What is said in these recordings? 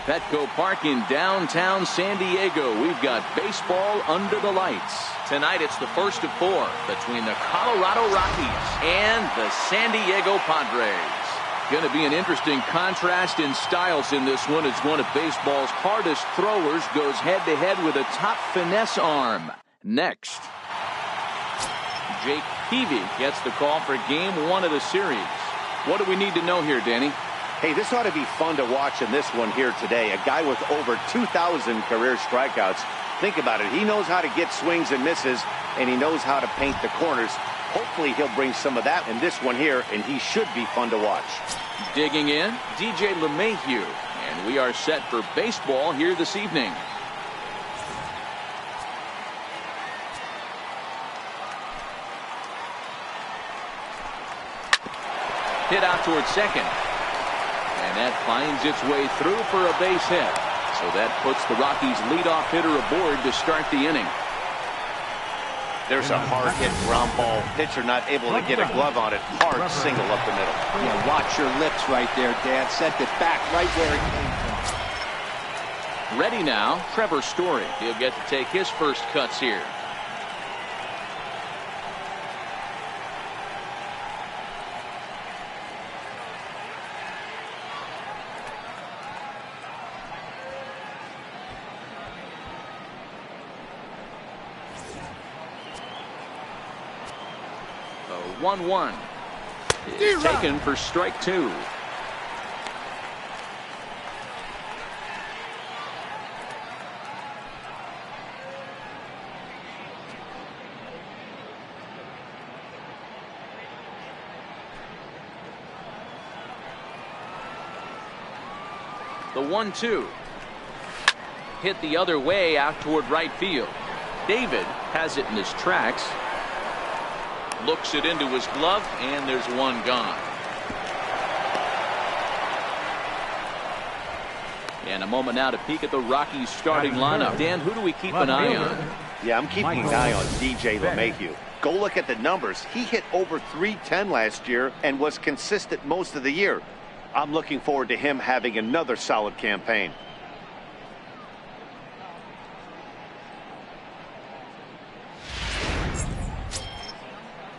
Petco Park in downtown San Diego. We've got baseball under the lights. Tonight it's the first of 4 between the Colorado Rockies and the San Diego Padres. Going to be an interesting contrast in styles in this one as one of baseball's hardest throwers goes head-to-head with a top finesse arm. Next, Jake Peavy gets the call for Game 1 of the series. What do we need to know here, Danny? Hey, this ought to be fun to watch in this one here today. A guy with over 2,000 career strikeouts. Think about it. He knows how to get swings and misses, and he knows how to paint the corners. Hopefully he'll bring some of that in this one here, and he should be fun to watch. Digging in, DJ LeMahieu, and we are set for baseball here this evening. Hit out towards second. And that finds its way through for a base hit. So that puts the Rockies leadoff hitter aboard to start the inning. There's a hard hit ground ball. Pitcher not able to get a glove on it. Hard single up the middle. Yeah, watch your lips right there, Dan. Sent it back right where it came from. Ready now, Trevor Story. He'll get to take his first cuts here. The 1-1 is taken for strike 2. The 1-2 hit the other way out toward right field. David has it in his tracks. Looks it into his glove, and there's one gone. And a moment now to peek at the Rockies starting lineup. Dan, who do we keep an eye on? Yeah, I'm keeping an eye on DJ LeMahieu. Go look at the numbers. He hit over .310 last year and was consistent most of the year. I'm looking forward to him having another solid campaign.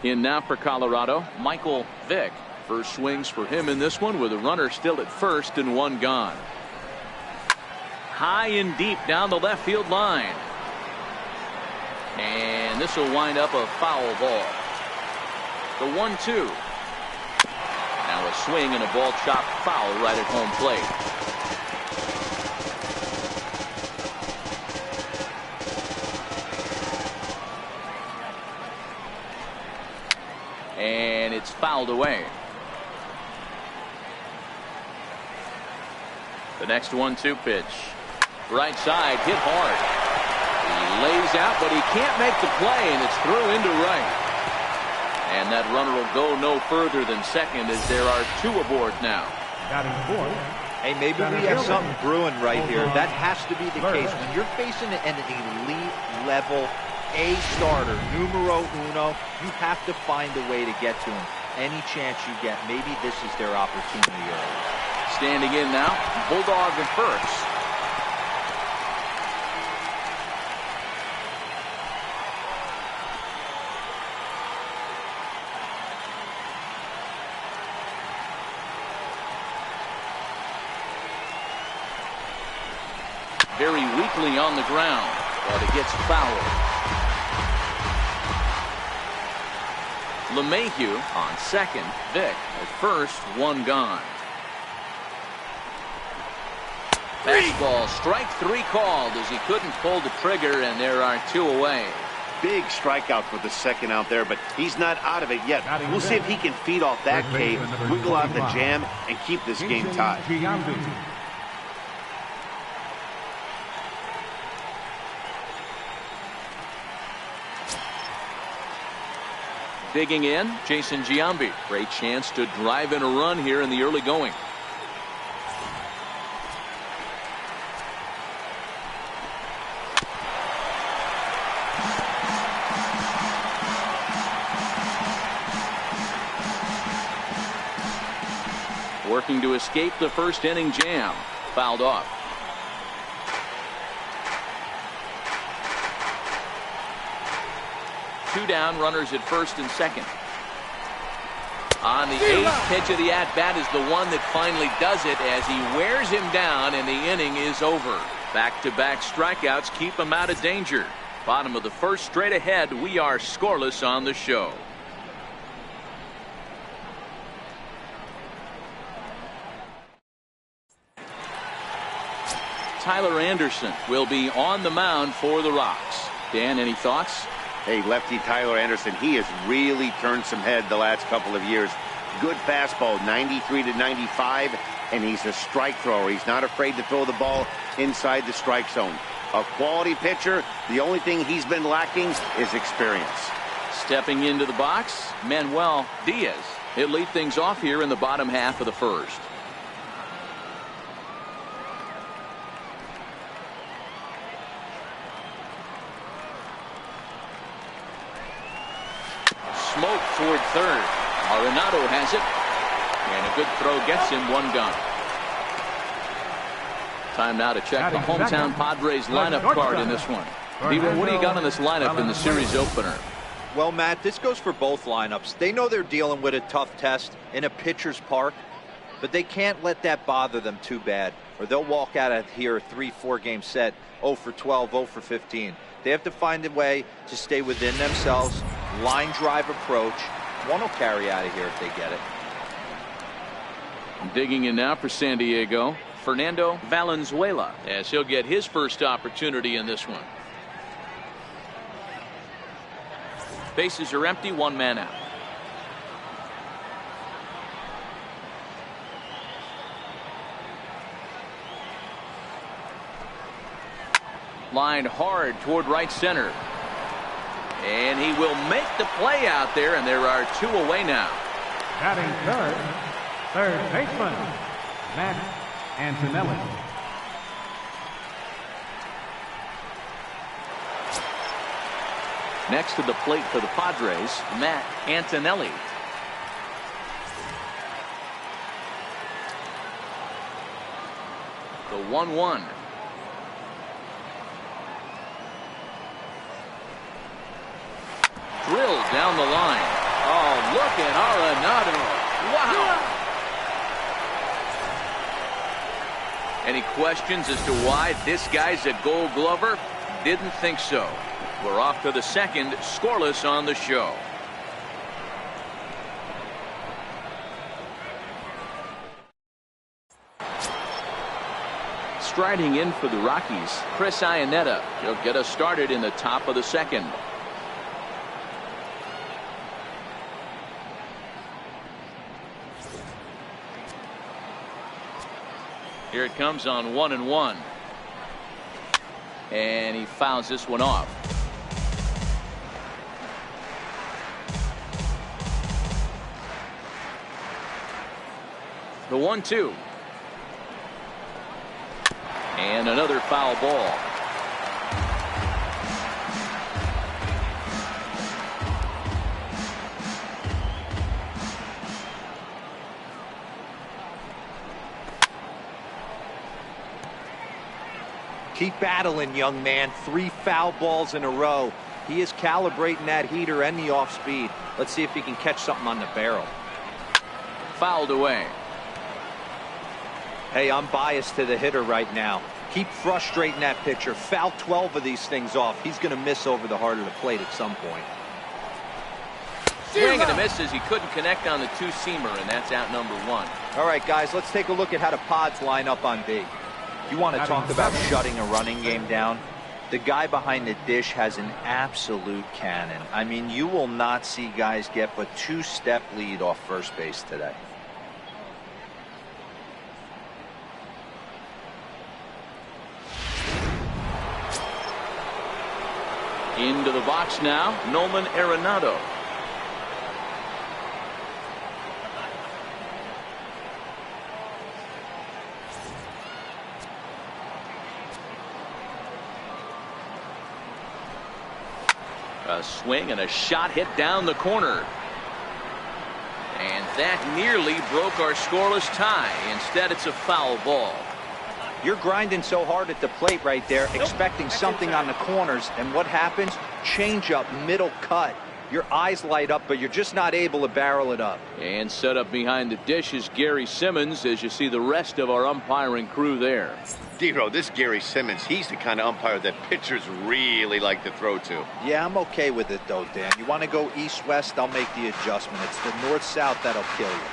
In now for Colorado, Michael Vick. First swings for him in this one with a runner still at first and one gone. High and deep down the left field line. And this will wind up a foul ball. The 1-2. Now a swing and a ball chopped foul right at home plate. And it's fouled away. The next 1-2 pitch. Right side, hit hard. He lays out, but he can't make the play, and it's through into right. And that runner will go no further than second as there are 2 aboard now. Hey, maybe we have something brewing right here. That has to be the case. When you're facing an elite level A starter, numero uno, you have to find a way to get to him. Any chance you get, maybe this is their opportunity early. Standing in now, Bulldog at first. Very weakly on the ground, but it gets fouled. LeMahieu on second. Vick at first, one gone. Fastball, strike 3 called as he couldn't pull the trigger, and there are 2 away. Big strikeout for the second out there, but he's not out of it yet. We'll see if he can feed off that K, wiggle out the jam, and keep this game tied. Digging in, Jason Giambi. Great chance to drive in a run here in the early going. Working to escape the first inning jam. Fouled off. 2 down, runners at first and second. On the 8th pitch of the at-bat is the one that finally does it as he wears him down and the inning is over. Back-to-back strikeouts keep him out of danger. Bottom of the first, straight ahead. We are scoreless on the show. Tyler Anderson will be on the mound for the Rocks. Dan, any thoughts? Hey, lefty Tyler Anderson, he has really turned some head the last couple of years. Good fastball, 93 to 95, and he's a strike thrower. He's not afraid to throw the ball inside the strike zone. A quality pitcher. The only thing he's been lacking is experience. Stepping into the box, Manuel Diaz. He'll lead things off here in the bottom half of the first. Smoke toward third. Arenado has it. And a good throw gets him one gone. Time now to check the hometown Padres lineup card in this one. Beaver, what do you got on this lineup in the series opener? Well, Matt, this goes for both lineups. They know they're dealing with a tough test in a pitcher's park, but they can't let that bother them too bad, or they'll walk out of here a 3-4 game set, 0 for 12, 0 for 15. They have to find a way to stay within themselves, line drive approach. One will carry out of here if they get it. Digging in now for San Diego, Fernando Valenzuela, as he'll get his first opportunity in this one. Bases are empty, 1 man out. Line hard toward right center. And he will make the play out there, and there are 2 away now. Batting third baseman, Matt Antonelli. Next to the plate for the Padres, Matt Antonelli. The 1-1. Drilled down the line. Oh, look at Arenado. Wow. Any questions as to why this guy's a Gold Glover? Didn't think so. We're off to the second, scoreless on the show. Striding in for the Rockies, Chris Iannetta. He'll get us started in the top of the second. Here it comes on 1-1. And he fouls this one off. The 1-2. And another foul ball. Keep battling, young man. 3 foul balls in a row. He is calibrating that heater and the off speed. Let's see if he can catch something on the barrel. Fouled away. Hey, I'm biased to the hitter right now. Keep frustrating that pitcher. Foul 12 of these things off. He's going to miss over the heart of the plate at some point. Swing and a miss as he couldn't connect on the 2-seamer, and that's out number 1. All right, guys, let's take a look at how the Pods line up on B. You want to talk about shutting a running game down? The guy behind the dish has an absolute cannon. I mean, you will not see guys get but 2-step lead off first base today. Into the box now, Nolan Arenado. A swing and a shot hit down the corner. And that nearly broke our scoreless tie. Instead, it's a foul ball. You're grinding so hard at the plate right there, expecting something on the corners, and what happens? Change up, middle cut. Your eyes light up, but you're just not able to barrel it up. And set up behind the dish is Gary Simmons as you see the rest of our umpiring crew there. D-Row, this Gary Simmons, he's the kind of umpire that pitchers really like to throw to. Yeah, I'm okay with it, though, Dan. You want to go east-west, I'll make the adjustment. It's the north-south that'll kill you.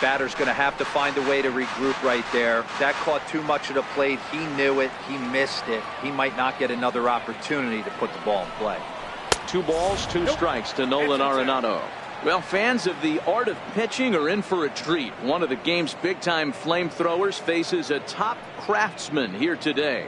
Batter's going to have to find a way to regroup right there. That caught too much of the plate. He knew it. He missed it. He might not get another opportunity to put the ball in play. 2 balls, 2 strikes to Nolan Arenado. Well, fans of the art of pitching are in for a treat. One of the game's big-time flamethrowers faces a top craftsman here today.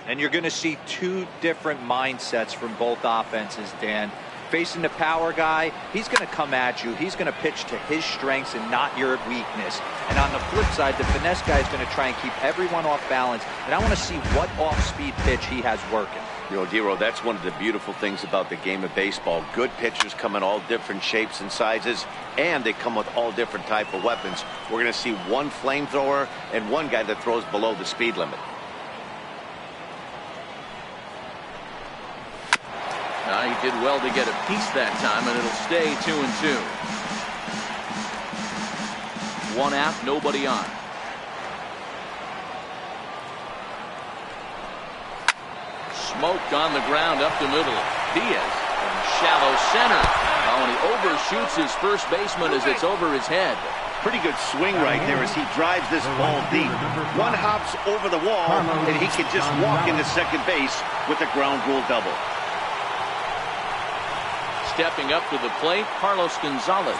And you're going to see 2 different mindsets from both offenses, Dan. Facing the power guy, he's going to come at you. He's going to pitch to his strengths and not your weakness. And on the flip side, the finesse guy is going to try and keep everyone off balance. And I want to see what off-speed pitch he has working. You know, D-Row, that's one of the beautiful things about the game of baseball. Good pitchers come in all different shapes and sizes, and they come with all different type of weapons. We're going to see one flamethrower and one guy that throws below the speed limit. He did well to get a piece that time, and it'll stay 2-2. 1 out, nobody on. Smoked on the ground up the middle. Diaz from shallow center. Oh, and he overshoots his first baseman as it's over his head. Pretty good swing right there as he drives this ball deep. One hops over the wall, and he can just walk into second base with a ground rule double. Stepping up to the plate, Carlos Gonzalez.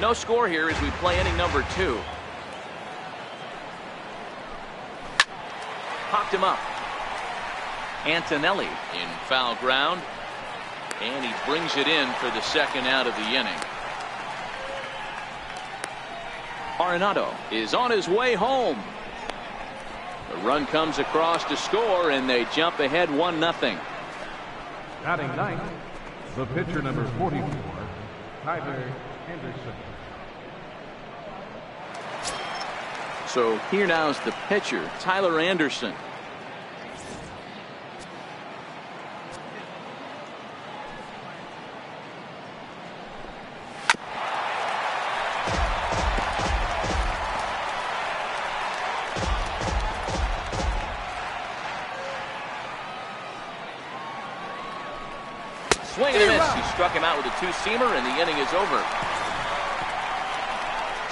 No score here as we play inning number 2. Popped him up. Antonelli in foul ground. And he brings it in for the second out of the inning. Arenado is on his way home. The run comes across to score, and they jump ahead 1-0. Batting ninth, the pitcher number 44, Tyler Anderson. So here now is the pitcher, Tyler Anderson. Swing and a miss. He struck him out with a 2-seamer, and the inning is over.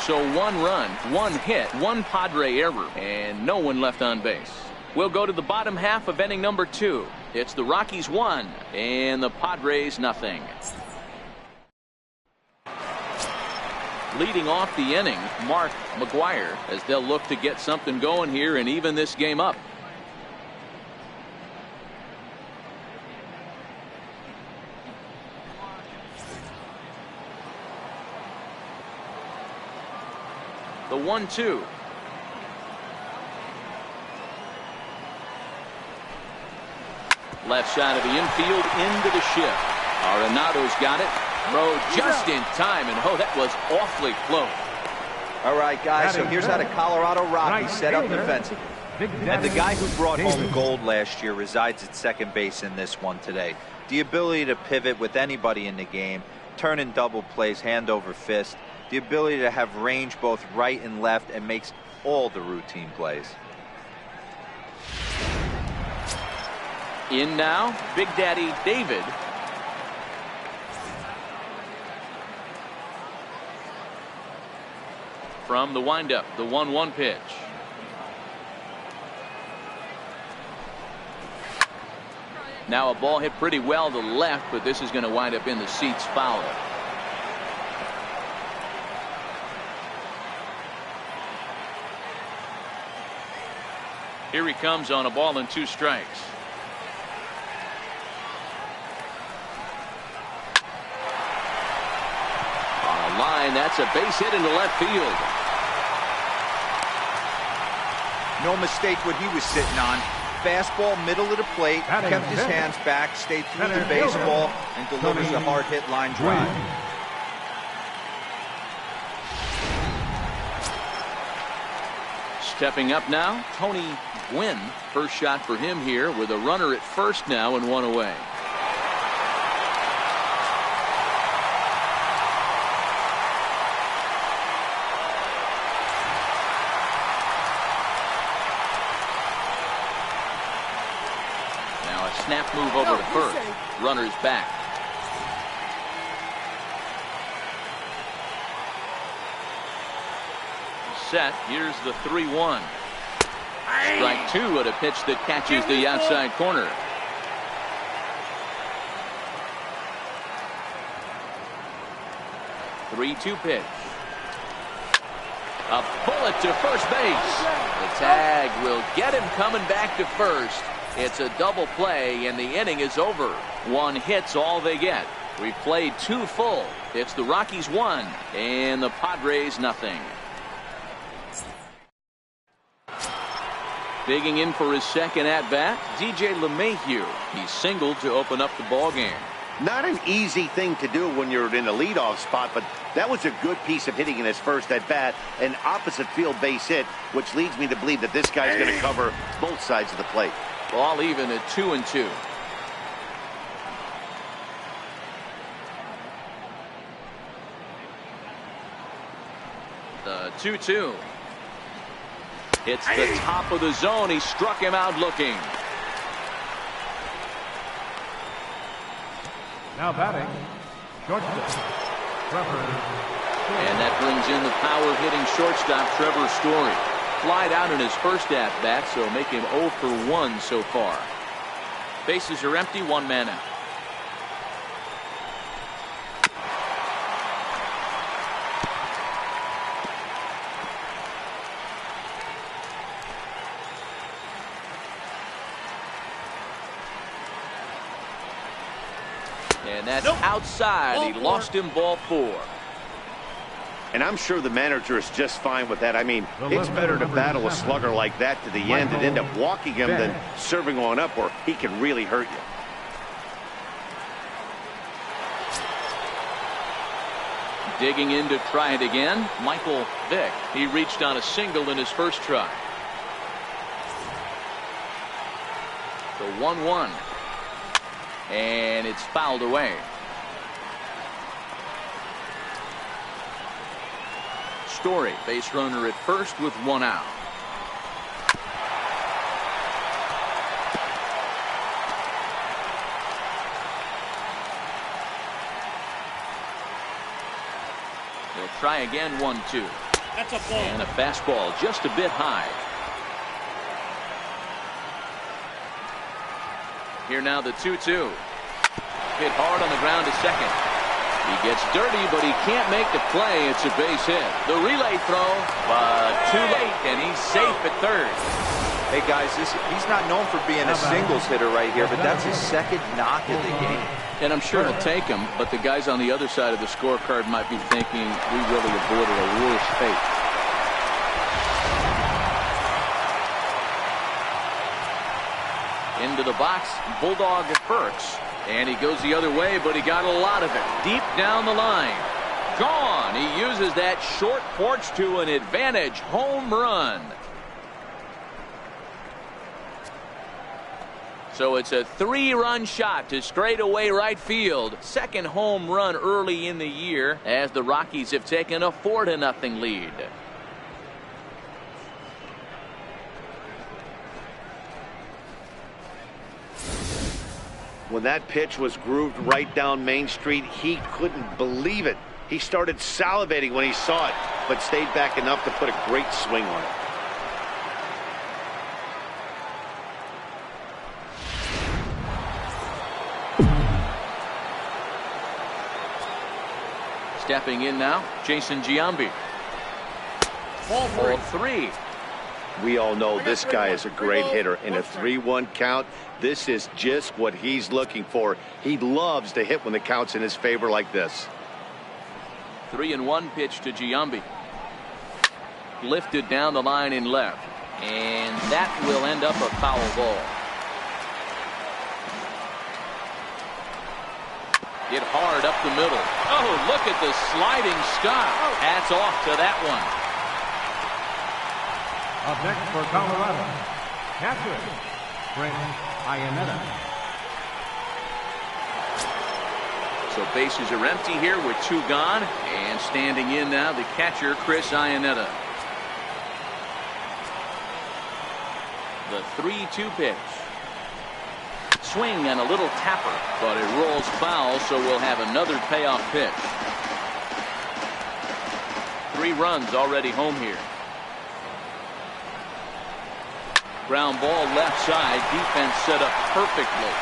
So 1 run, 1 hit, 1 Padre error, and no one left on base. We'll go to the bottom half of inning number 2. It's the Rockies 1 and the Padres nothing. Leading off the inning, Mark McGuire, as they'll look to get something going here and even this game up. The 1-2. Left side of the infield into the shift. Arenado's got it. Throw just in time, and oh, that was awfully close. All right, guys, so here's how the Colorado Rockies set up defensively. And the guy who brought home gold last year resides at second base in this one today. The ability to pivot with anybody in the game, turn in double plays, hand over fist. The ability to have range both right and left and makes all the routine plays. In now, Big Daddy David. From the windup, the 1-1 pitch. Now a ball hit pretty well to the left, but this is going to wind up in the seats foul. Here he comes on a ball and 2 strikes. And that's a base hit into left field. No mistake what he was sitting on. Fastball, middle of the plate, kept his hands back, stayed through the baseball, and delivers a hard hit line drive. Stepping up now, Tony Gwynn. First shot for him here with a runner at first now and one away. Now a snap move over to first. Runner's back. Set. Here's the 3-1. Strike two at a pitch that catches the outside corner. Three-two pitch. A bullet to first base. The tag will get him coming back to first. It's a double play and the inning is over. One hit's all they get. We've played two full. It's the Rockies 1 and the Padres nothing. Digging in for his second at-bat, DJ LeMahieu. He singled to open up the ball game. Not an easy thing to do when you're in a leadoff spot, but that was a good piece of hitting in his first at-bat, an opposite field base hit, which leads me to believe that this guy's going to cover both sides of the plate. Ball even at 2-2. The 2-2. It's the top of the zone. He struck him out looking. Now batting, shortstop, Trevor. And that brings in the power-hitting shortstop, Trevor Story. Flied out in his first at-bat, so make him 0 for 1 so far. Bases are empty, one man out. And that's outside. He lost him, ball 4. And I'm sure the manager is just fine with that. I mean, it's better to battle a slugger like that to the end and end up walking him than serving one up where he can really hurt you. Digging in to try it again, Michael Vick. He reached on a single in his first try. The 1-1. And it's fouled away. Story, base runner at first with one out. He'll try again, 1-2. That's a ball. And a fastball just a bit high. Here now the 2-2. Hit hard on the ground to second. He gets dirty, but he can't make the play. It's a base hit. The relay throw, but too late, and he's safe at third. Hey guys, he's not known for being a singles hitter right here, but that's his second knock of the game. And I'm sure it'll take him, but the guys on the other side of the scorecard might be thinking we really avoided a worse fate. Into the box, Bulldog Burks. And he goes the other way, but he got a lot of it. Deep down the line. Gone. He uses that short porch to an advantage home run. So it's a 3-run shot to straightaway right field. Second home run early in the year as the Rockies have taken a 4-0 lead. When that pitch was grooved right down Main Street, he couldn't believe it. He started salivating when he saw it, but stayed back enough to put a great swing on it. Stepping in now, Jason Giambi. Ball 3. We all know this guy is a great hitter. In a 3-1 count, this is just what he's looking for. He loves to hit when the count's in his favor like this. 3-1 pitch to Giambi. Lifted down the line in left. And that will end up a foul ball. Hit hard up the middle. Oh, look at the sliding stop. Hats off to that one. Up next for Colorado, catcher, Brent Iannetta. So bases are empty here with 2 gone. And standing in now, the catcher, Chris Iannetta. The 3-2 pitch. Swing and a little tapper, but it rolls foul, so we'll have another payoff pitch. 3 runs already home here. Ground ball left side. Defense set up perfectly.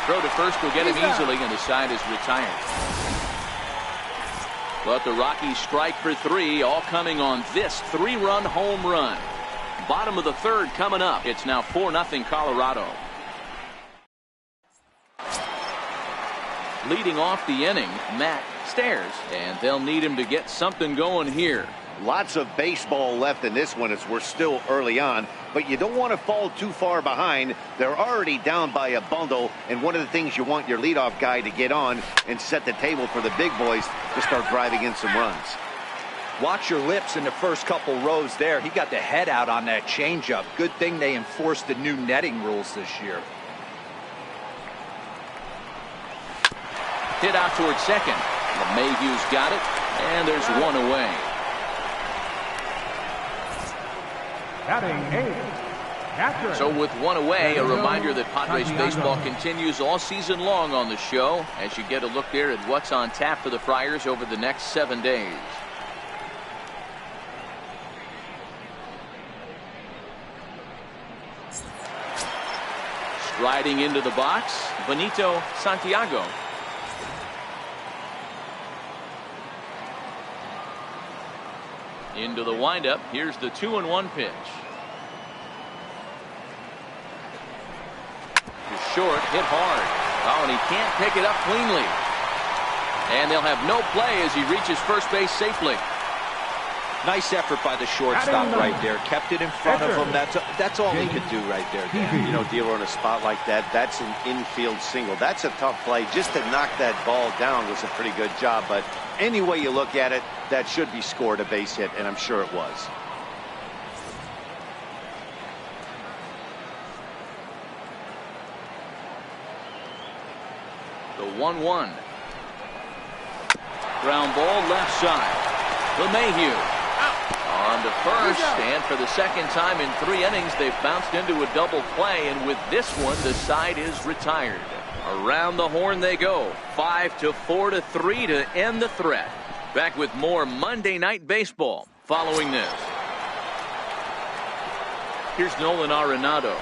Throw to first will get him easily, and the side is retired. But the Rockies strike for 3, all coming on this 3-run home run. Bottom of the 3rd coming up. It's now 4-0 Colorado. Leading off the inning, Matt Stairs, and they'll need him to get something going here. Lots of baseball left in this one as we're still early on, but you don't want to fall too far behind. They're already down by a bundle, and one of the things you want your leadoff guy to get on and set the table for the big boys to start driving in some runs. Watch your lips in the first couple rows there. He got the head out on that changeup. Good thing they enforced the new netting rules this year. Hit out towards second. LeMahieu's got it, and there's 1 away. Batting 8, catcher. So with 1 away, a reminder that Padres baseball continues all season long on the show as you get a look there at what's on tap for the Friars over the next 7 days. Striding into the box, Benito Santiago. Into the windup. Here's the 2-1 pitch. Short, hit hard. Oh, and he can't pick it up cleanly. And they'll have no play as he reaches first base safely. Nice effort by the shortstop right there. Kept it in front of him. That's all he could do right there, Dan. You know, dealer on a spot like that, that's an infield single. That's a tough play. Just to knock that ball down was a pretty good job. But any way you look at it, that should be scored a base hit, and I'm sure it was. The 1-1. Ground ball left side. LeMahieu on to first, and for the second time in 3 innings, they've bounced into a double play, and with this one, the side is retired. Around the horn they go. 5-4-3 to end the threat. Back with more Monday Night Baseball following this. Here's Nolan Arenado.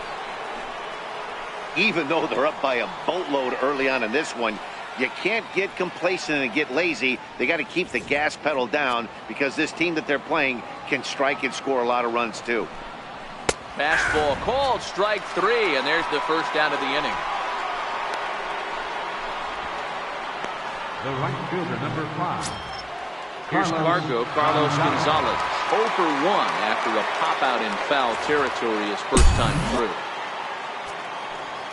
Even though they're up by a boatload early on in this one, you can't get complacent and get lazy. They got to keep the gas pedal down because this team that they're playing can strike and score a lot of runs too. Fastball called, strike 3, and there's the first out of the inning. The right fielder, number 5. Here's Carlos Gonzalez. 0 for 1 after a pop out in foul territory his first time through.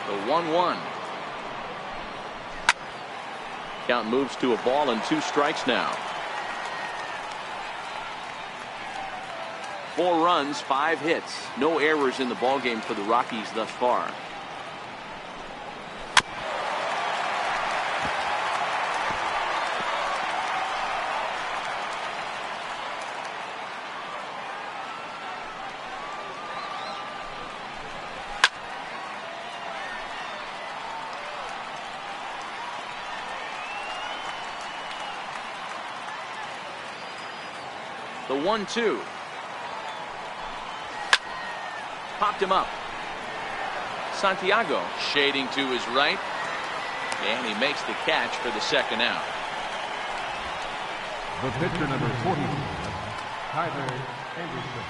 The 1-1. Count moves to a ball and 2 strikes now. 4 runs, 5 hits. No errors in the ballgame for the Rockies thus far. The 1-2. Popped him up. Santiago shading to his right. And he makes the catch for the second out. The pitcher, number 40, Tyler Anderson.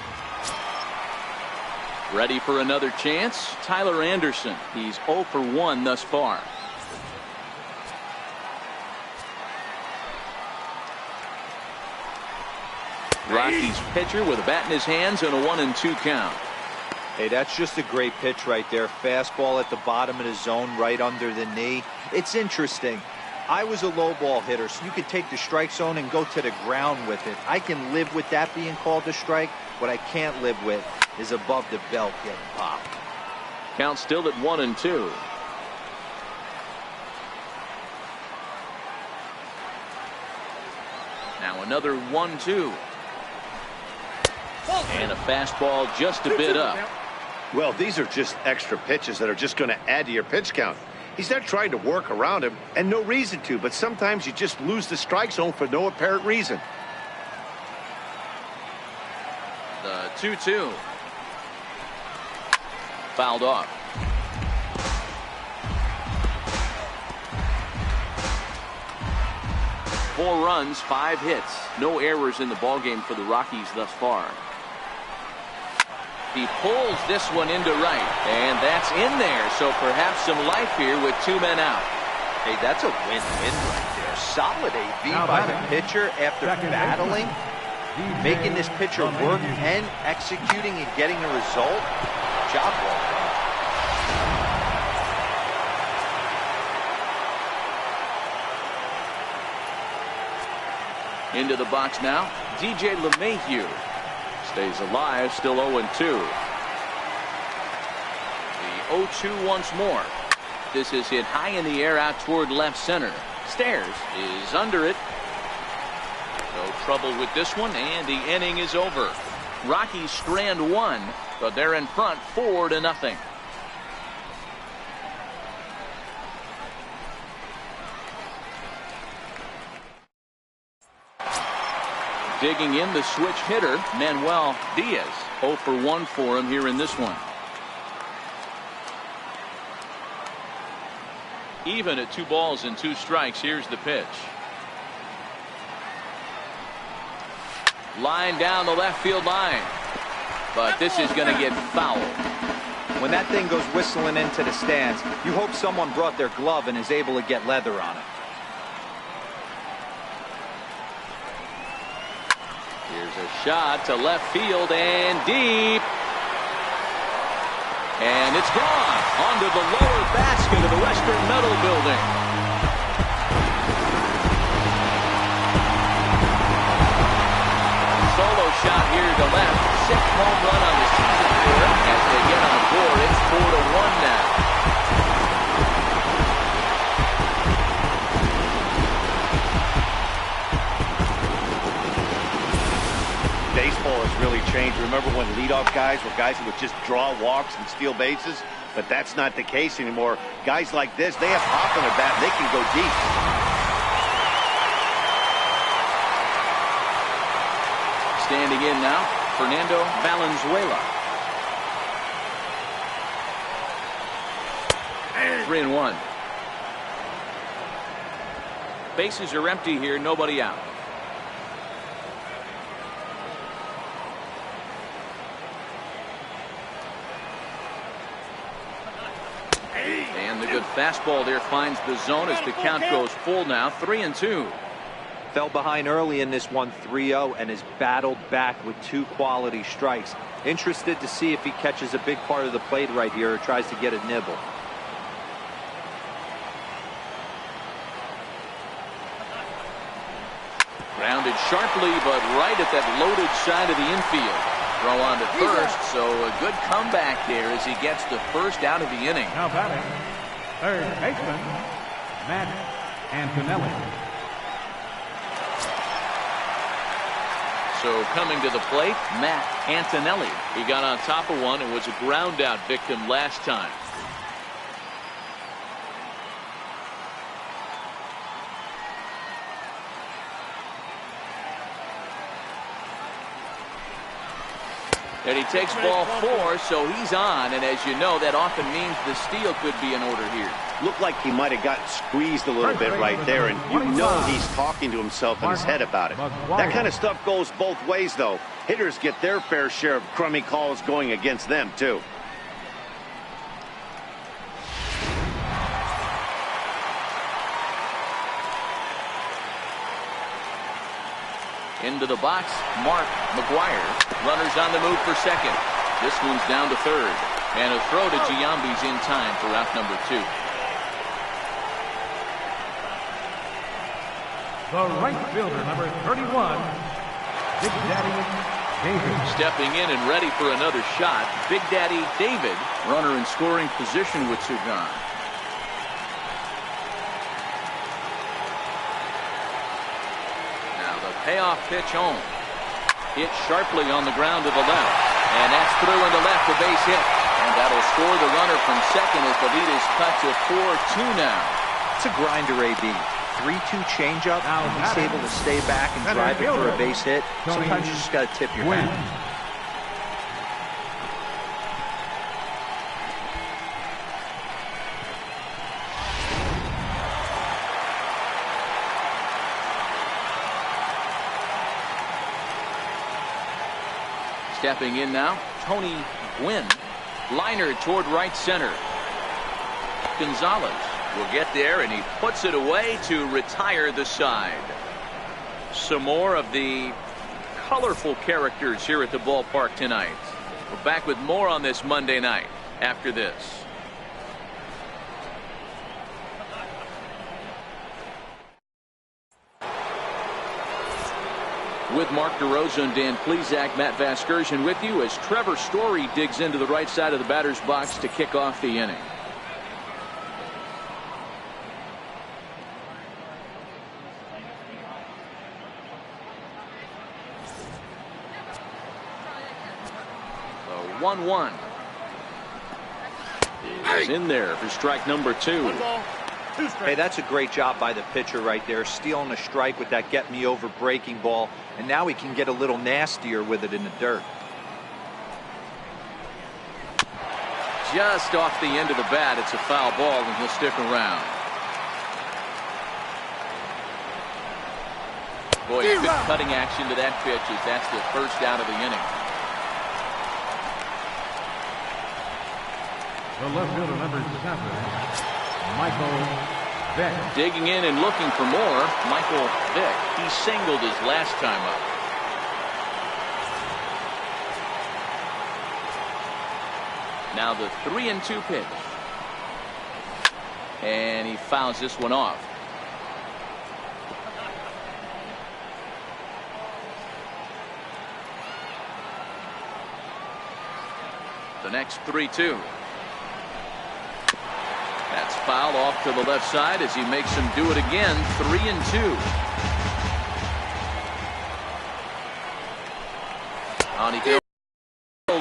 Ready for another chance? Tyler Anderson. He's 0 for 1 thus far. Rockies pitcher with a bat in his hands and a 1-2 count. Hey, that's just a great pitch right there. Fastball at the bottom of the zone, right under the knee. It's interesting. I was a low ball hitter, so you could take the strike zone and go to the ground with it. I can live with that being called a strike. What I can't live with is above the belt getting popped. Count still at 1-2. Now another 1-2. And a fastball just a bit up. Well, these are just extra pitches that are just going to add to your pitch count. He's not trying to work around him, and no reason to, but sometimes you just lose the strike zone for no apparent reason. The 2-2. Fouled off. Four runs, 5 hits. No errors in the ballgame for the Rockies thus far. He pulls this one into right, and that's in there. So perhaps some life here with 2 men out. Hey, that's a win-win right there. Solid AB by the pitcher after battling, making this pitcher work and executing and getting a result. Job well done. Into the box now, DJ LeMahieu. Stays alive, still 0-2. The 0-2 once more. This is hit high in the air out toward left center. Stairs is under it. No trouble with this one, and the inning is over. Rockies strand 1, but they're in front 4-0. Digging in the switch hitter, Manuel Diaz. 0 for 1 for him here in this one. Even at 2 balls and 2 strikes. Here's the pitch. Line down the left field line. But this is going to get fouled. When that thing goes whistling into the stands, you hope someone brought their glove and is able to get leather on it. Here's a shot to left field and deep. And it's gone onto the lower basket of the Western Metal Building. Solo shot here to left. 6th home run on the season for him as they get on the board. It's 4-1 now. Baseball has really changed. Remember when leadoff guys were guys who would just draw walks and steal bases? But that's not the case anymore. Guys like this, they have pop in their bat. They can go deep. Standing in now, Fernando Valenzuela. 3-1. Bases are empty here, nobody out. And the good fastball there finds the zone as the count goes full now. 3-2. Fell behind early in this one, 3-0, and has battled back with 2 quality strikes. Interested to see if he catches a big part of the plate right here or tries to get a nibble. Grounded sharply, but right at that loaded side of the infield. Throw on to first, so a good comeback there as he gets the first out of the inning. Now batting, third baseman, Matt Antonelli. So coming to the plate, Matt Antonelli. He got on top of one and was a ground out victim last time. And he takes ball 4, so he's on. And as you know, that often means the steal could be in order here. Looked like he might have gotten squeezed a little bit right there, and you know he's talking to himself in his head about it. That kind of stuff goes both ways, though. Hitters get their fair share of crummy calls going against them, too. Into the box, Mark McGuire. Runners on the move for second. This one's down to third. And a throw to Giambi's in time for out number 2. The right fielder, number 31, Big Daddy David. Stepping in and ready for another shot, Big Daddy David. Runner in scoring position with 2 gone. Now the payoff pitch home. Hit sharply on the ground to the left. And that's through into left, a base hit. And that'll score the runner from second as the lead is cut to 4-2 now. It's a grinder, AB. 3-2 changeup. He's able to stay back and drive it for a base hit. Sometimes you just got to tip your hat. Stepping in now, Tony Gwynn. Liner toward right center. Gonzalez will get there, and he puts it away to retire the side. Some more of the colorful characters here at the ballpark tonight. We're back with more on this Monday night after this. With Mark DeRosa and Dan Plesac, Matt Vasgersian with you as Trevor Story digs into the right side of the batter's box to kick off the inning. The 1-1 is in there for strike number 2. Hey, that's a great job by the pitcher right there, stealing a strike with that get me over breaking ball, and now he can get a little nastier with it in the dirt. Just off the end of the bat, it's a foul ball, and he'll stick around. Boy, good cutting action to that pitch as that's the first out of the inning. The left fielder, number 7, Michael Vick. Digging in and looking for more, Michael Vick. He singled his last time up. Now the 3-2 pitch. And he fouls this one off. The next 3-2. That's foul off to the left side as he makes him do it again. 3-2. On he goes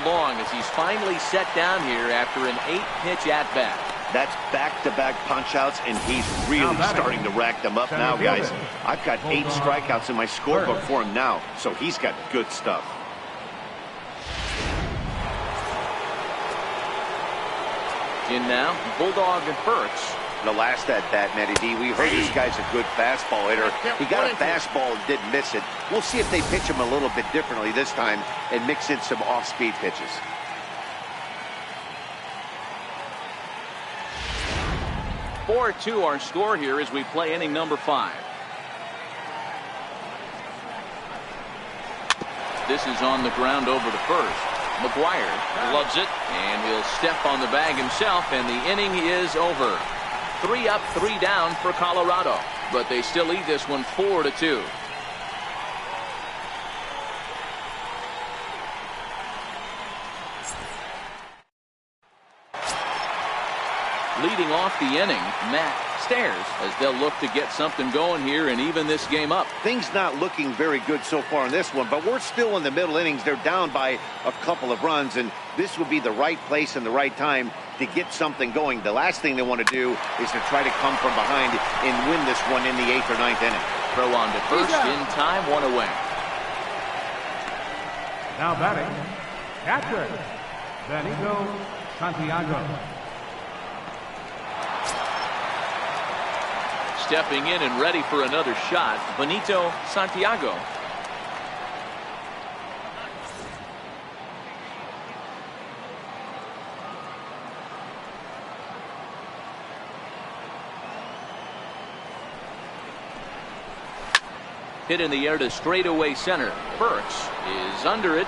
long as he's finally set down here after an 8-pitch at bat. That's back-to-back punch-outs, and he's really starting to rack them up now, guys. I've got 8 strikeouts in my scorebook for him now, so he's got good stuff. In now, Bulldog and Burks. The last at bat, Matty D, we heard this guy's a good fastball hitter. He got a fastball and didn't miss it. We'll see if they pitch him a little bit differently this time and mix in some off-speed pitches. (4-2) our score here as we play inning number 5. This is on the ground over to first. McGuire loves it, and he'll step on the bag himself, and the inning is over. 3 up, 3 down for Colorado, but they still lead this one 4-2. Leading off the inning, Matt Stairs, as they'll look to get something going here and even this game up. Things not looking very good so far in this one, but we're still in the middle innings. They're down by a couple of runs, and this would be the right place and the right time to get something going. The last thing they want to do is to try to come from behind and win this one in the 8th or 9th inning. Throw on to first in time, 1 away. Now batting, catcher, Benito Santiago. Stepping in and ready for another shot, Benito Santiago. Hit in the air to straightaway center. Burks is under it,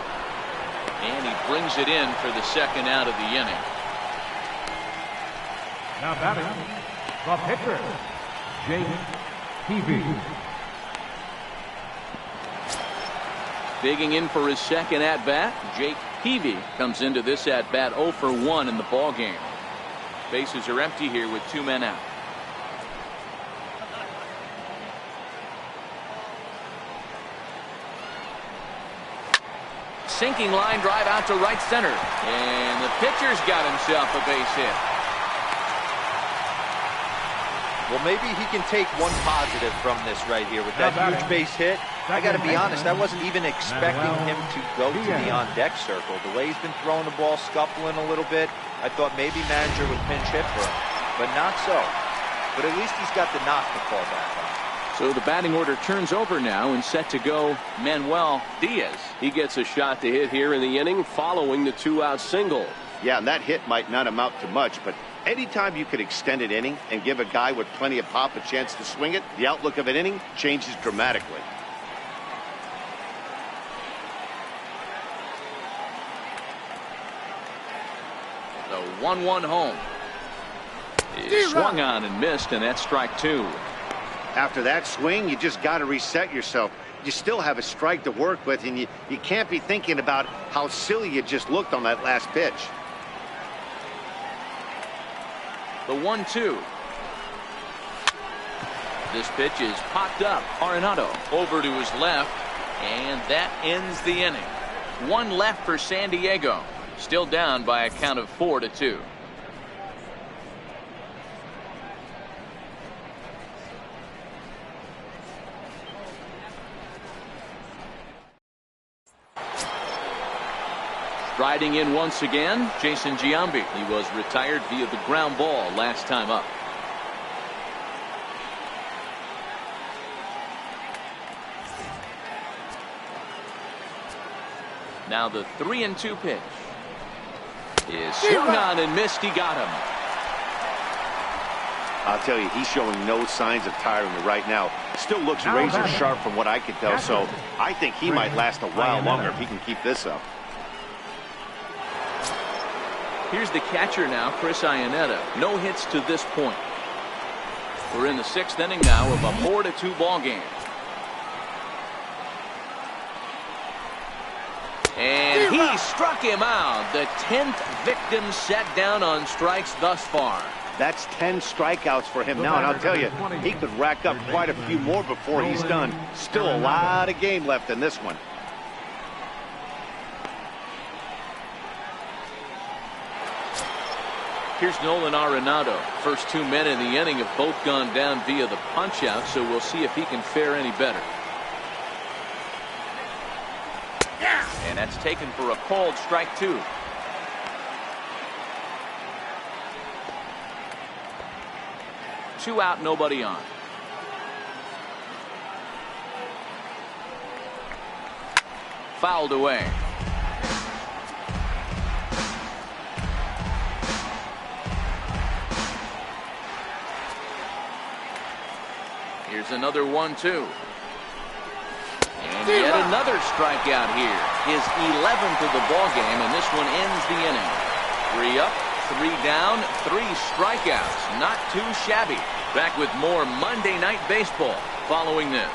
and he brings it in for the second out of the inning. Now batting, the pitcher, Jake Peavy. Digging in for his second at-bat, Jake Peavy comes into this at-bat 0 for 1 in the ballgame. Bases are empty here with 2 men out. Sinking line drive out to right center. And the pitcher's got himself a base hit. Well, maybe he can take one positive from this right here with that huge base hit. I got to be honest, I wasn't even expecting him to go to the on-deck circle. The way he's been throwing the ball, scuffling a little bit, I thought maybe manager would pinch hit for him, but not so. But at least he's got the knock to fall back on. So the batting order turns over now and set to go Manuel Diaz. He gets a shot to hit here in the inning following the 2-out single. Yeah, and that hit might not amount to much, but anytime you could extend an inning and give a guy with plenty of pop a chance to swing it, the outlook of an inning changes dramatically. The 1-1 home is swung on and missed, and that's strike 2. After that swing, you just got to reset yourself. You still have a strike to work with, and you can't be thinking about how silly you just looked on that last pitch. The 1-2. This pitch is popped up. Arenado over to his left, and that ends the inning. 1 left for San Diego. Still down by a count of 4-2. Riding in once again, Jason Giambi. He was retired via the ground ball last time up. Now the 3-2 pitch is swung on and missed. He got him. I'll tell you, he's showing no signs of tiring right now. Still looks razor sharp from what I can tell, so I think he might last a while longer if he can keep this up. Here's the catcher now, Chris Iannetta. No hits to this point. We're in the 6th inning now of a 4-2 ball game. And he struck him out. The 10th victim set down on strikes thus far. That's 10 strikeouts for him now, and I'll tell you, he could rack up quite a few more before he's done. Still a lot of game left in this one. Here's Nolan Arenado. First 2 men in the inning have both gone down via the punch-out, so we'll see if he can fare any better. And that's taken for a called strike 2. Two out, nobody on. Fouled away. Here's another 1-2. And yet another strikeout here. His 11th of the ball game, and this one ends the inning. 3 up, 3 down, 3 strikeouts. Not too shabby. Back with more Monday Night Baseball following this.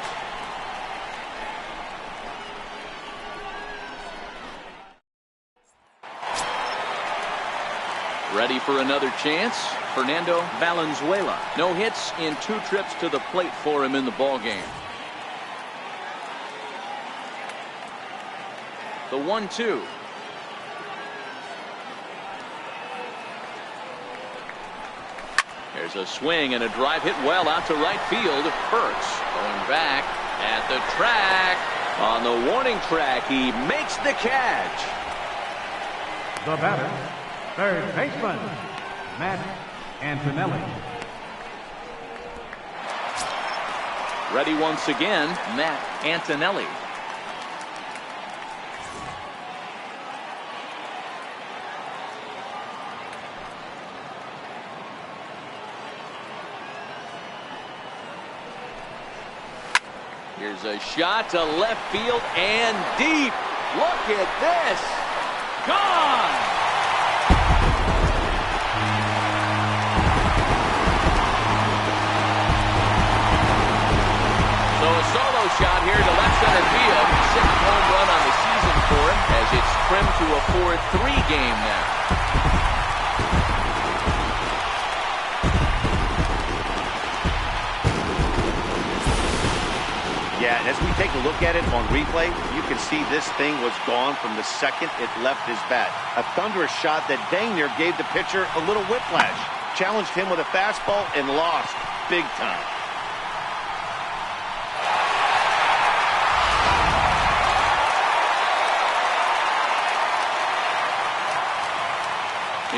Ready for another chance? Fernando Valenzuela. No hits in 2 trips to the plate for him in the ball game. The 1-2. There's a swing and a drive hit well out to right field. Burks going back at the track. On the warning track, he makes the catch. The batter, third baseman, Matt Antonelli. Ready once again, Matt Antonelli. Here's a shot to left field and deep. Look at this. Gone. So a solo shot here to left center field. 6th home run on the season for him as it's trimmed to a 4-3 game now. Yeah, and as we take a look at it on replay, you can see this thing was gone from the second it left his bat. A thunderous shot that dang near gave the pitcher a little whiplash. Challenged him with a fastball and lost big time.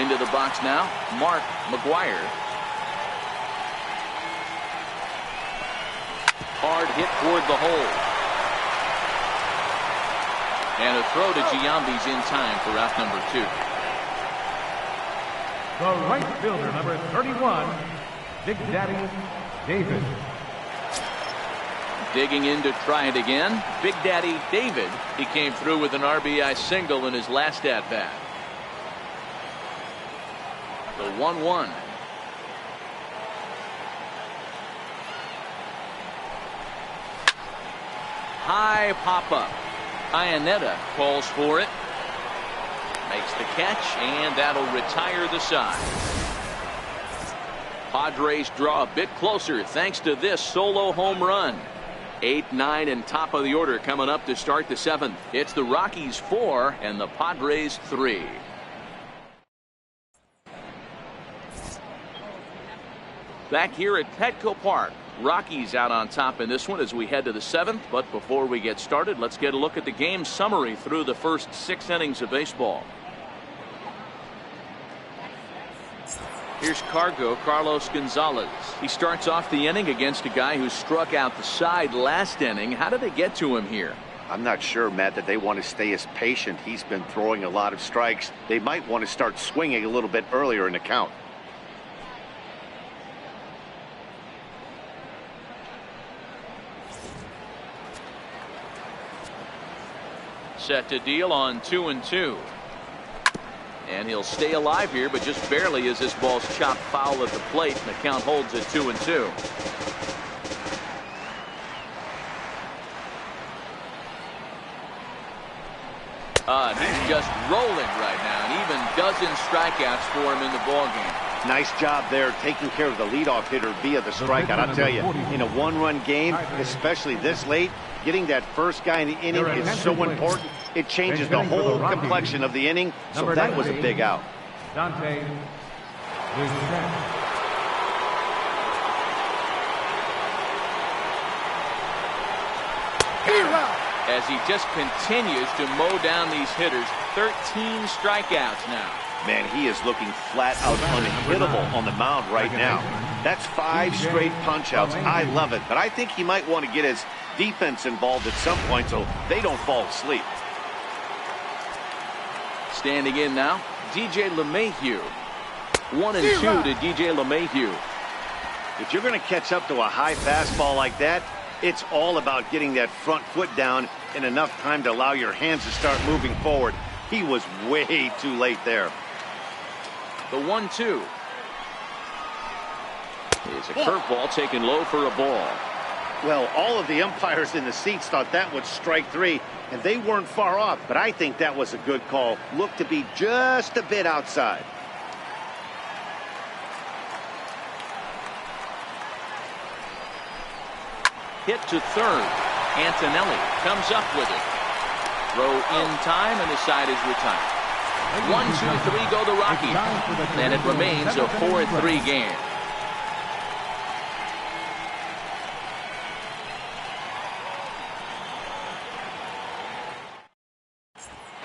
Into the box now, Mark McGuire. Hard hit toward the hole. And a throw to Giambi's in time for out number 2. The right fielder, number 31, Big Daddy David. Digging in to try it again, Big Daddy David. He came through with an RBI single in his last at-bat. The 1-1. High pop-up. Iannetta calls for it. Makes the catch, and that'll retire the side. Padres draw a bit closer thanks to this solo home run. 8, 9, and top of the order coming up to start the 7th. It's the Rockies 4 and the Padres 3. Back here at Petco Park. Rockies out on top in this one as we head to the 7th. But before we get started, let's get a look at the game summary through the first 6 innings of baseball. Here's Carlos Gonzalez. He starts off the inning against a guy who struck out the side last inning. How did they get to him here? I'm not sure, Matt, that they want to stay as patient. He's been throwing a lot of strikes. They might want to start swinging a little bit earlier in the count. Set to deal on 2-2. And he'll stay alive here, but just barely as this ball's chopped foul at the plate, and the count holds at 2-2. He's just rolling right now, and even dozen strikeouts for him in the ballgame. Nice job there taking care of the leadoff hitter via the strikeout. I'll tell you, in a one-run game, especially this late, getting that first guy in the inning is so important. It changes the whole complexion of the inning, so that was a big out. Dante. As he just continues to mow down these hitters. 13 strikeouts now. Man, he is looking flat out unhittable on the mound right now. That's 5 straight punch-outs. I love it, but I think he might want to get his defense involved at some point so they don't fall asleep. Standing in now, DJ LeMahieu. 1-2 to DJ LeMahieu. If you're going to catch up to a high fastball like that, it's all about getting that front foot down in enough time to allow your hands to start moving forward. He was way too late there. The 1-2. Here's a curveball taken low for a ball. Well, all of the umpires in the seats thought that was strike 3, and they weren't far off, but I think that was a good call. Looked to be just a bit outside. Hit to third. Antonelli comes up with it. Throw in time, and the side is retired. 1-2-3 go the Rockies. And it remains a 4-3 game.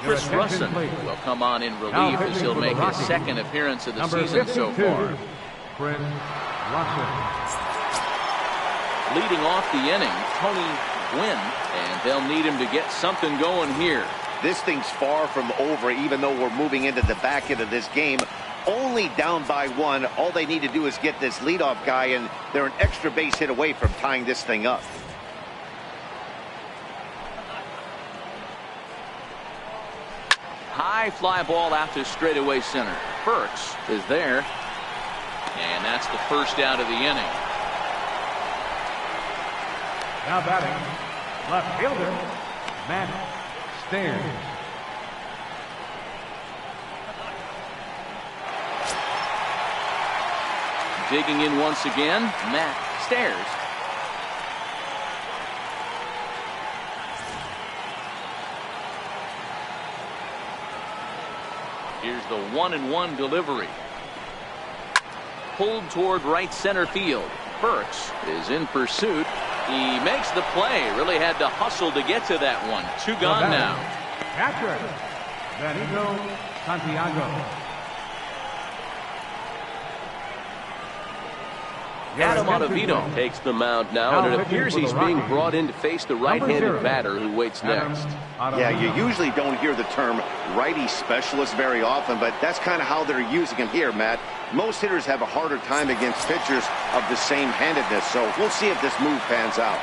Chris Russin will come on in relief as he'll make his second appearance of the season so far. Chris Russin. Leading off the inning, Tony Gwynn, and they'll need him to get something going here. This thing's far from over, even though we're moving into the back end of this game. Only down by 1. All they need to do is get this leadoff guy, and they're an extra base hit away from tying this thing up. high fly ball out to straightaway center. Burks is there. And that's the first out of the inning. Now batting, left fielder, Matt Stairs. Digging in once again, Matt Stairs. Here's the 1-1 delivery. Pulled toward right center field. Burks is in pursuit. He makes the play. Really had to hustle to get to that one. 2 gone now. Catcher, Benito Santiago. Adam Ottavino Takes the mound now, and it appears he's being brought in to face the right-handed batter who waits next. Yeah, you usually don't hear the term righty specialist very often, but that's kind of how they're using him here, Matt. Most hitters have a harder time against pitchers of the same handedness, so we'll see if this move pans out.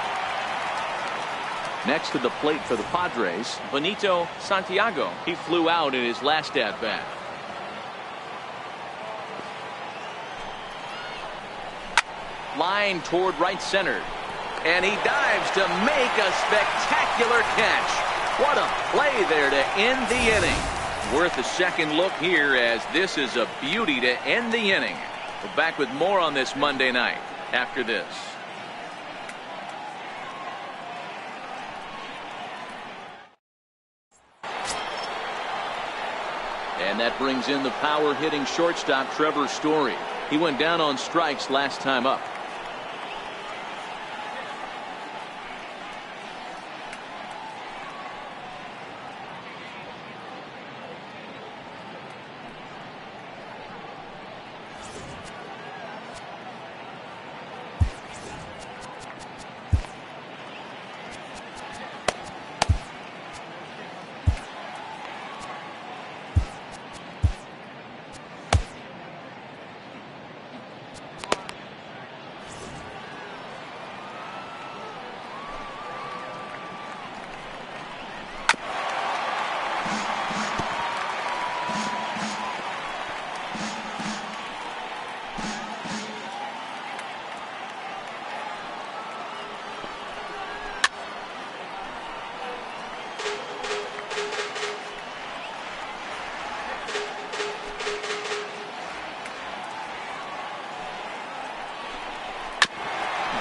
Next to the plate for the Padres, Benito Santiago. He flew out in his last at-bat. Line toward right center. And he dives to make a spectacular catch. What a play there to end the inning. Worth a second look here, as this is a beauty to end the inning. We're back with more on this Monday night after this. And that brings in the power-hitting shortstop Trevor Story. He went down on strikes last time up.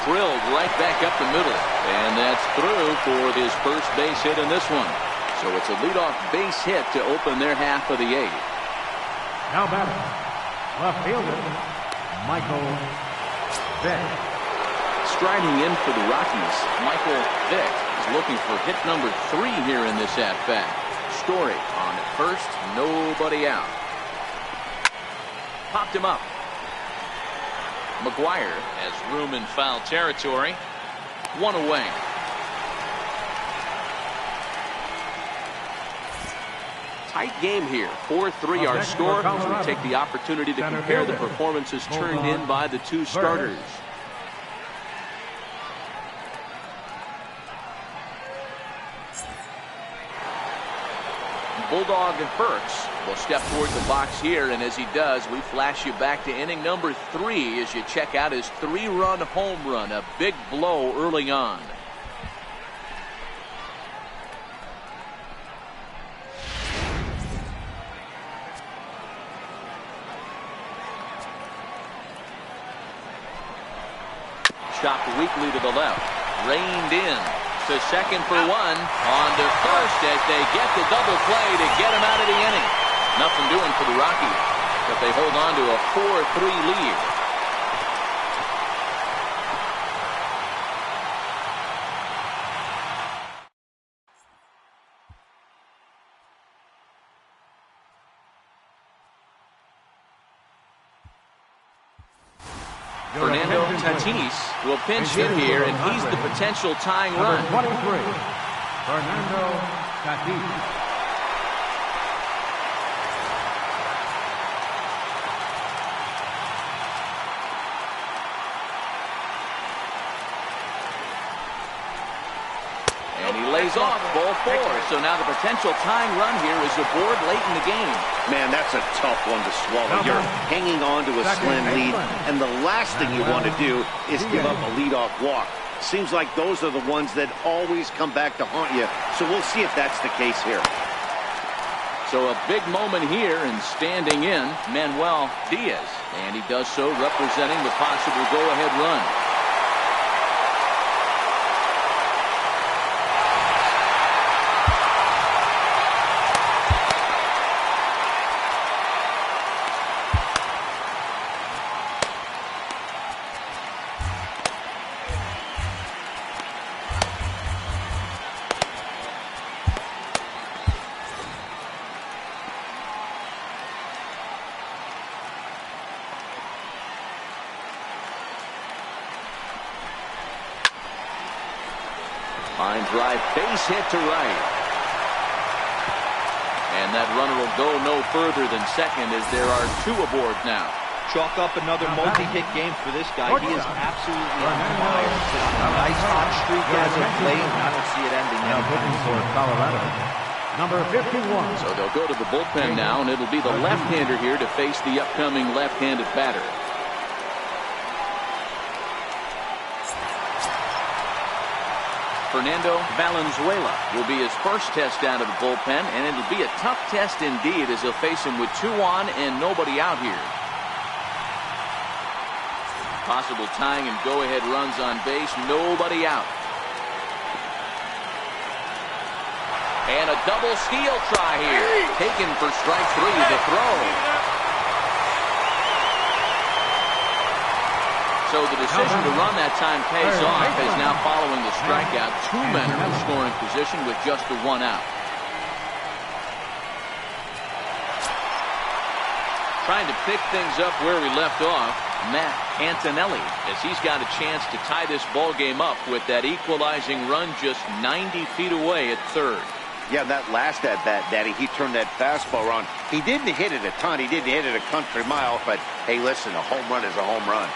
Drilled right back up the middle, and that's through for his first base hit in this one. So it's a leadoff base hit to open their half of the 8th. Now batting, left fielder, Michael Vick. Striding in for the Rockies, Michael Vick is looking for hit number 3 here in this at-bat. Story on at first, nobody out. Popped him up. McGuire has room in foul territory. 1 away. Tight game here. 4-3 our score as we take the opportunity to compare the performances turned in by the 2 starters. Bulldog Burks will step toward the box here, and as he does, we flash you back to inning number 3 as you check out his 3-run home run, a big blow early on. Chopped weakly to the left, reined in to second for 1, on to first as they get the double play to get him out of the inning. Nothing doing for the Rockies, but they hold on to a 4-3 lead. Fernando Tatis will pinch hit here, and he's the potential tying run. Number 23, Fernando Tatis. And he lays off ball 4. So now the potential tying run here is aboard late in the game. Man, that's a tough one to swallow. You're hanging on to a slim lead, and the last thing you want to do is give up a leadoff walk. Seems like those are the ones that always come back to haunt you. So we'll see if that's the case here. So a big moment here, and standing in, Manuel Diaz. And he does so representing the possible go-ahead run. Line drive, base hit to right. And that runner will go no further than second as there are 2 aboard now. Chalk up another multi-hit game for this guy. He is absolutely on fire. A nice hot streak as of late. I don't see it ending now. Pitching for Colorado, number 51. So they'll go to the bullpen now, and it'll be the left-hander here to face the upcoming left-handed batter. Fernando Valenzuela will be his first test out of the bullpen, and it'll be a tough test indeed as he'll face him with 2 on and nobody out here. Possible tying and go-ahead runs on base, nobody out. And a double steal try here. Taken for strike 3, the throw. So the decision to run that time pays off as now following the strikeout, 2 men are in scoring position with just the 1 out. Trying to pick things up where we left off, Matt Antonelli, as he's got a chance to tie this ball game up with that equalizing run just 90 feet away at third. Yeah, that last at-bat, Daddy, he turned that fastball on. He didn't hit it a ton. He didn't hit it a country mile, but hey, listen, a home run is a home run.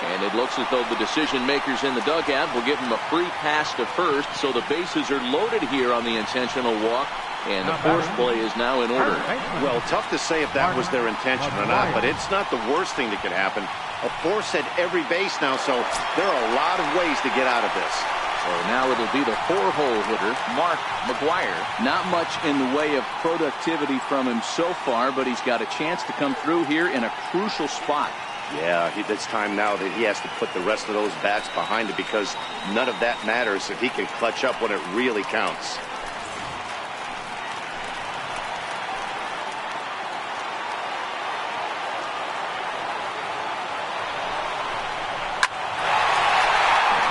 And it looks as though the decision makers in the dugout will give him a free pass to first, so the bases are loaded here on the intentional walk, and the force play is now in order. Well, tough to say if that was their intention or not, but it's not the worst thing that could happen. A force at every base now, so there are a lot of ways to get out of this. So now it'll be the 4-hole hitter, Mark McGuire. Not much in the way of productivity from him so far, but he's got a chance to come through here in a crucial spot. Yeah, it's time now that he has to put the rest of those bats behind it, because none of that matters if he can clutch up when it really counts.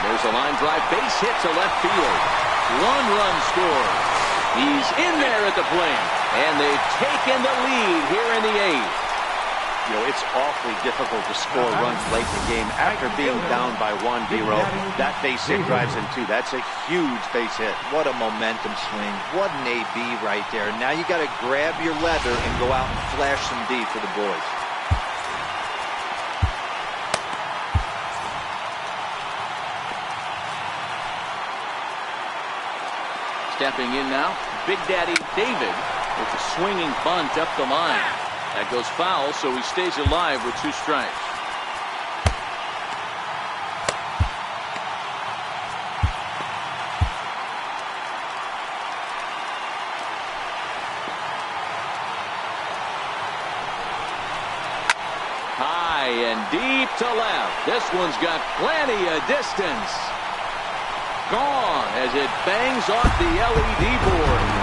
There's a line drive, base hit to left field. 1 run scored. He's in there at the plate, and they've taken the lead here in the 8th. You know, it's awfully difficult to score runs late in the game after being down by 1-0. That base hit drives in 2. That's a huge base hit. What a momentum swing. What an AB right there. Now you got to grab your leather and go out and flash some D for the boys. Stepping in now, Big Daddy David with a swinging bunt up the line. That goes foul, so he stays alive with 2 strikes. High and deep to left. This one's got plenty of distance. Gone as it bangs off the LED board.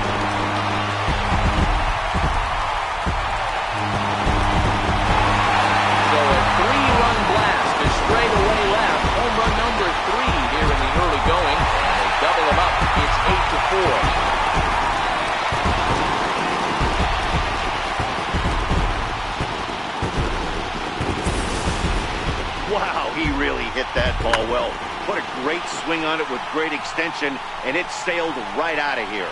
Straightaway left, home run number 3 here in the early going, and they double him up. It's 8-4. Wow, he really hit that ball well. Put a great swing on it with great extension, and it sailed right out of here.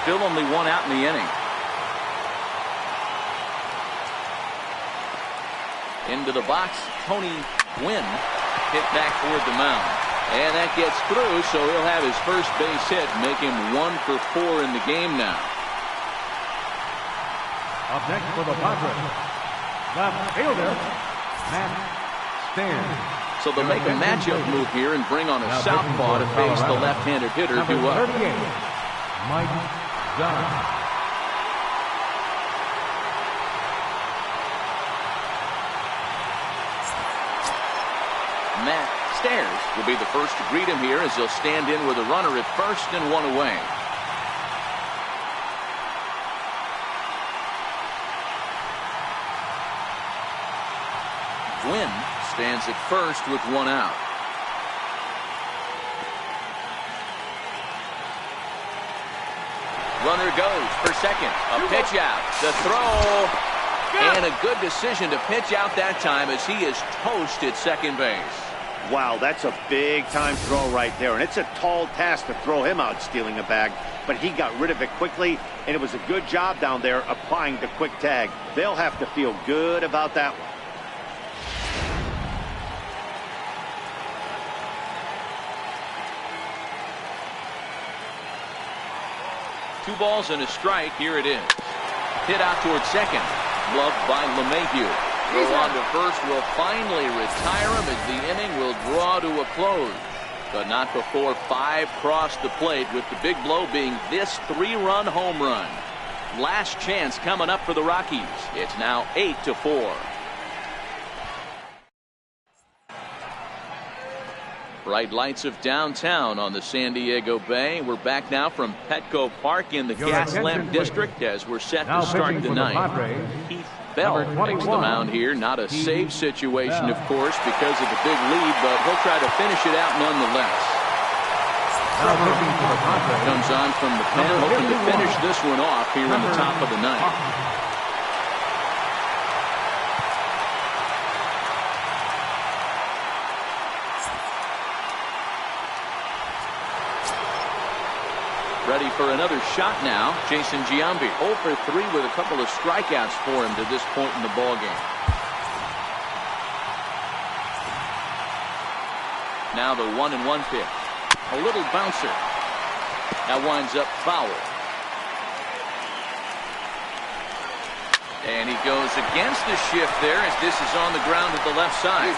still only one out in the inning. Into the box, Tony Gwynn hit back toward the mound. And that gets through, so he'll have his first base hit, make him 1 for 4 in the game now. Up next for the Padres, left fielder, Matt Stairs. So they'll make a matchup move here and bring on a southpaw to face the left-handed hitter, due up. 38, Mike Dunn. Matt Stairs will be the first to greet him here as he'll stand in with a runner at first and 1 away. Gwynn stands at first with 1 out. Runner goes for second. A pitch out. The throw. And a good decision to pitch out that time as he is toast at second base. Wow, that's a big-time throw right there, and it's a tall task to throw him out stealing a bag, but he got rid of it quickly, and it was a good job down there applying the quick tag. They'll have to feel good about that one. 2 balls and a strike. Here it is. Hit out toward second. Gloved by LeMahieu. Throw on to first will finally retire him as the inning will draw to a close. But not before 5 crossed the plate, with the big blow being this 3-run home run. Last chance coming up for the Rockies. It's now 8-4. Bright lights of downtown on the San Diego Bay. We're back now from Petco Park in the Gaslamp District as we're set to start the ninth. Keith Bell takes the mound here. Not a save situation, of course, because of the big lead, but he'll try to finish it out nonetheless. Comes on from the pen, hoping to finish this one off here in the top of the ninth. Ready for another shot now. Jason Giambi 0 for 3 with a couple of strikeouts for him to this point in the ballgame. Now the 1-1 pitch. A little bouncer. That winds up foul. And he goes against the shift there as this is on the ground at the left side.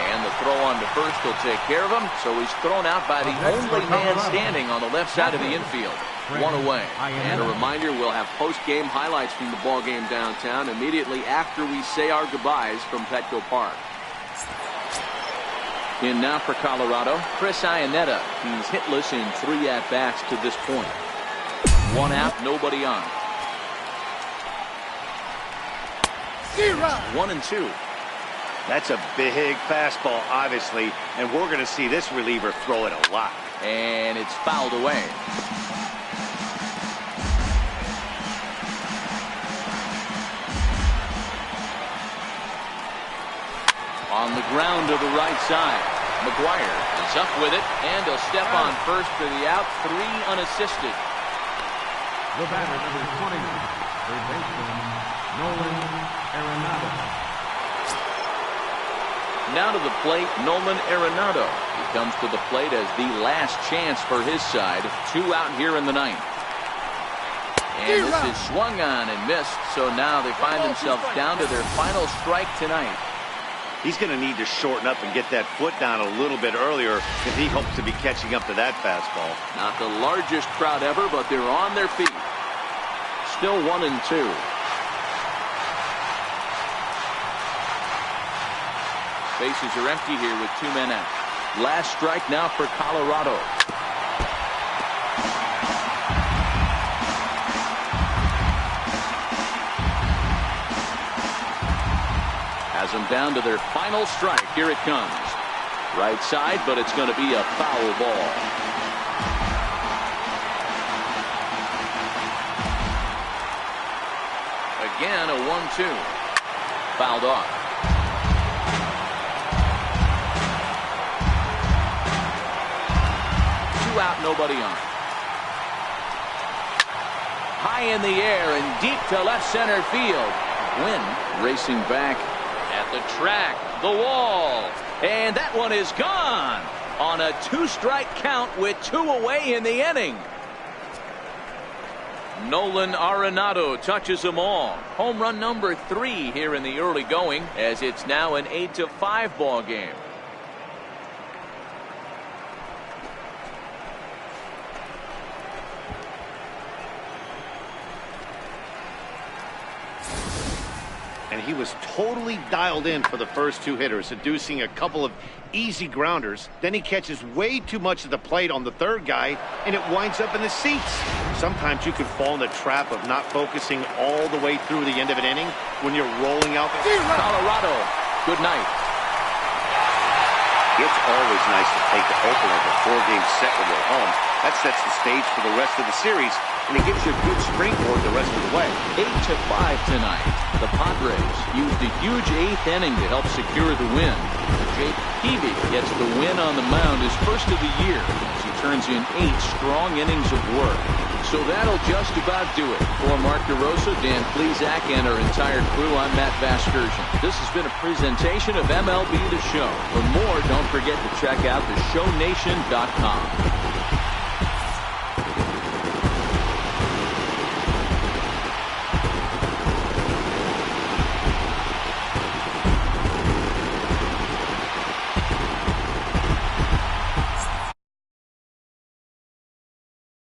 And the throw on to first will take care of him. So he's thrown out by the only man standing on the left side of the infield. 1 away. And a reminder, we'll have post-game highlights from the ball game downtown immediately after we say our goodbyes from Petco Park. In now for Colorado, Chris Iannetta. He's hitless in 3 at-bats to this point. 1 out, nobody on. 1-2. That's a big fastball, obviously, and we're going to see this reliever throw it a lot. And it's fouled away. On the ground to the right side. McGuire is up with it, and he'll step on first for the out. 3 unassisted. The batter, number 20, third baseman, Nolan Arenado. Now to the plate, Nolan Arenado. He comes to the plate as the last chance for his side. 2 out here in the ninth. And this is swung on and missed, so now they find themselves down to their final strike tonight. He's going to need to shorten up and get that foot down a little bit earlier if he hopes to be catching up to that fastball. Not the largest crowd ever, but they're on their feet. Still 1-2. Bases are empty here with 2 men out. Last strike now for Colorado. Has them down to their final strike. Here it comes. Right side, but it's going to be a foul ball. Again, a 1-2. Fouled off. Out, nobody on. high in the air and deep to left center field. Wynn racing back at the track, the wall, and that one is gone on a 2-strike count with 2 away in the inning. Nolan Arenado touches them all. Home run number 3 here in the early going, as it's now an 8-5 ball game. And he was totally dialed in for the first 2 hitters, inducing a couple of easy grounders. Then he catches way too much of the plate on the 3rd guy, and it winds up in the seats. Sometimes you can fall in the trap of not focusing all the way through the end of an inning when you're rolling out. Colorado, good night. It's always nice to take the opener of a 4-game set when you're home. That sets the stage for the rest of the series, and it gives you a good springboard the rest of the way. 8-5 tonight. The Padres used a huge 8th inning to help secure the win. Jake Peavy gets the win on the mound, his first of the year, as he turns in 8 strong innings of work. So that'll just about do it. For Mark DeRosa, Dan Plesac, and our entire crew, I'm Matt Vasgersian. This has been a presentation of MLB The Show. For more, don't forget to check out theshownation.com.